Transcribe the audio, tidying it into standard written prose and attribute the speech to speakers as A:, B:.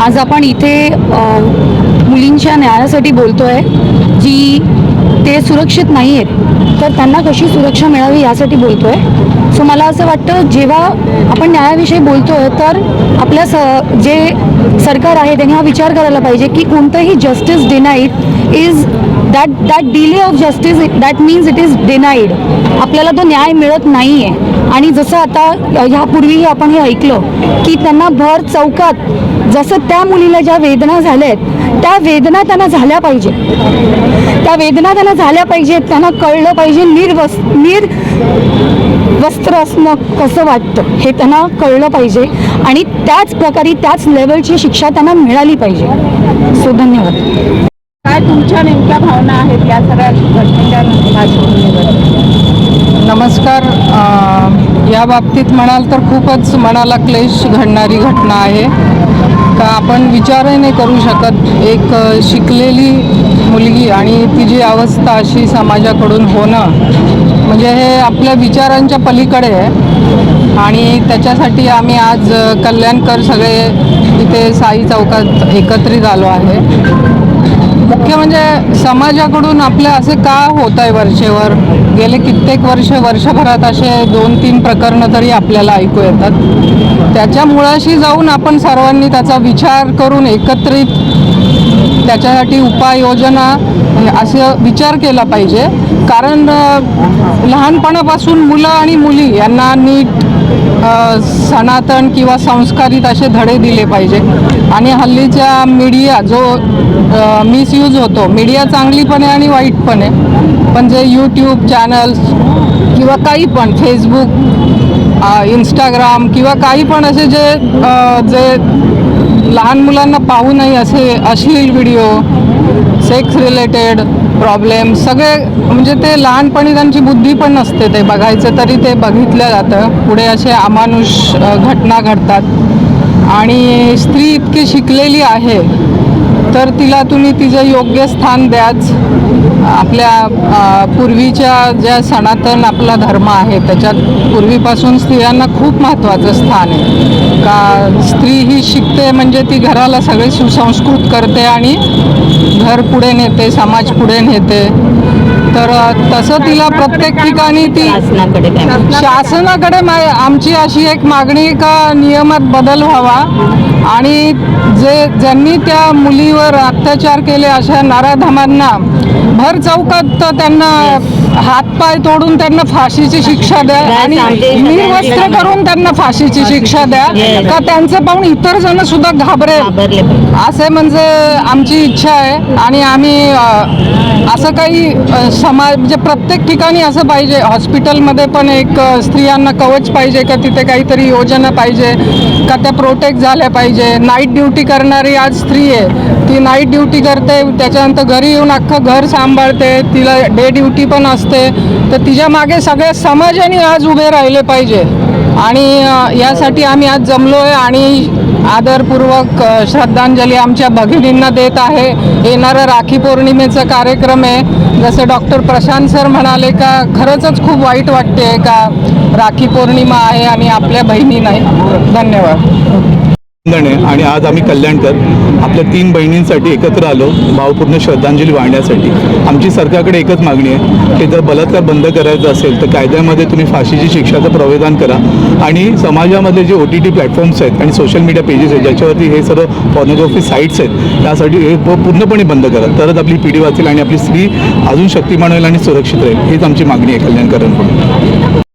A: आज आपण इथे मुलींच्या न्यायासाठी बोलतोय, जी ते सुरक्षित नाही आहेत, तर त्यांना कशी सुरक्षा मिळावी यासाठी बोलतोय. सो मला असं वाटतं, जेव्हा आपण न्यायाविषयी बोलतोय तर आपल्या जे सरकार आहे त्यांनी हा विचार करायला पाहिजे की कोणतंही justice denied is that delay of justice, that means it is denied. आपल्याला तो न्याय मिळत नाही आहे. आणि जसं आता ह्यापूर्वीही आपण हे ऐकलं की त्यांना भर चौकात जसं त्या मुलीला ज्या वेदना झाल्या आहेत त्या वेदना त्यांना झाल्या पाहिजे, त्यांना कळलं पाहिजे वस्त्र असणं कसं वाटतं हे त्यांना कळलं पाहिजे आणि त्याच प्रकारे त्याच लेवलची शिक्षा त्यांना मिळाली पाहिजे. सो धन्यवाद.
B: काय तुमच्या नेमक्या भावना आहेत या सगळ्या घटनेच्या पार्श्वभूमीवर?
C: नमस्कार. या बाबतीत म्हणाल तर खूपच मनाला क्लेश घडणारी घटना आहे. का आपण विचारही नाही करू शकत, एक शिकलेली मुलगी आणि तिची अवस्था अशी समाजाकडून होणं म्हणजे हे आपल्या विचारांच्या पलीकडे आहे. आणि त्याच्यासाठी आम्ही आज कल्याणकर सगळे इथे साई चौकात एकत्रित आलो आहे. मुख्य म्हणजे समाजाकडून आपलं असे का होत आहे वर्षेवर, गेले कित्येक वर्षभरात असे 2-3 प्रकरणं तरी आपल्याला ऐकू येतात. त्याच्या मुळाशी जाऊन आपण सर्वांनी त्याचा विचार करून एकत्रित त्याच्यासाठी उपाययोजना असं विचार केला पाहिजे. कारण लहानपणापासून मुलं आणि मुली यांना नीट सनातन किंवा संस्कारित असे धडे दिले पाहिजे. आणि हल्लीच्या मीडिया जो मिसयूज होतो, मीडिया चांगली पण आहे आणि वाईट पण आहे, पण जे यूट्यूब चॅनल्स किंवा काही पण फेसबुक, इंस्टाग्राम किंवा काही पण असे जे लहान मुलांना पाहू नये असे अश्लील व्हिडिओ, सेक्स रिलेटेड प्रॉब्लेम सगळे, म्हणजे ते लहानपणी त्यांची बुद्धी पण नसते, ते बघायचं तरी ते बघितलं जातं. पुढे असे अमानुष घटना घडतात. आणि स्त्री इतकी शिकलेली आहे तर तिला तुम्ही तिचं योग्य स्थान द्याच. आपल्या पूर्वीच्या ज्या सनातन आपला धर्म आहे त्याच्यात पूर्वीपासून स्त्रियांना खूप महत्त्वाचं स्थान आहे. का स्त्री ही शिकते म्हणजे ती घराला सगळे सुसंस्कृत करते आणि घर पुढे नेते, समाज पुढे नेते. तर तसं तिला प्रत्येक ठिकाणी ती शासनाकडे आमची अशी एक मागणी का नियमात बदल व्हावा आणि ज्यांनी त्या मुलीवर अत्याचार केले अशा नराधमांना भर चौकात त्यांना हातपाय तोडून त्यांना फाशीची शिक्षा द्या आणि निर्वस्त्र करून त्यांना फाशीची शिक्षा द्या. का त्यांचं पाहून इतर जण सुद्धा घाबरेल असे म्हणजे आमची इच्छा आहे. आणि आम्ही असं काही म्हणजे प्रत्येक ठिकाणी असं पाहिजे. हॉस्पिटलमध्ये पण एक स्त्रियांना कवच पाहिजे का, तिथे काहीतरी योजना पाहिजे का, त्या प्रोटेक्ट झाल्या पाहिजे. नाईट ड्युटी करणारी आज स्त्री आहे, ती नाईट ड्युटी करते, त्याच्यानंतर घरी येऊन अख्खं घर सांभाळते, तिला डे ड्युटी पण असते. तर तिच्या मागे सगळ्या समाजाने आज उभे राहिले पाहिजे. आणि यासाठी आम्ही आज जमलो आहे आणि आदरपूर्वक श्रद्धांजली आमच्या भगिनींना देत आहे. येणारं राखी पौर्णिमेचा कार्यक्रम आहे. जसं डॉक्टर प्रशांत सर म्हणाले का खरंच खूप वाईट वाटते का राखी पौर्णिमा आहे आणि आपल्या बहिणी नाही. धन्यवाद.
D: आणि आज आम्ही कल्याणकर आपल्या 3 बहिणींसाठी एकत्र आलो भावपूर्ण श्रद्धांजली वाहण्यासाठी. आमची सरकारकडे एकच मागणी आहे की जर बलात्कार बंद करायचा असेल तर कायद्यामध्ये तुम्ही फाशीची शिक्षाचं प्रावधान करा. आणि समाजामधले जे OTT प्लॅटफॉर्म्स आहेत आणि सोशल मीडिया पेजेस आहेत ज्याच्यावरती हे सर्व पॉर्नोग्राफी साईट्स आहेत त्यासाठी हे पूर्णपणे बंद करा. तरच आपली पिढी वाचेल आणि आपली स्त्री अजून शक्तिमान होईल आणि सुरक्षित राहील. हीच आमची मागणी आहे कल्याणकरांकडून.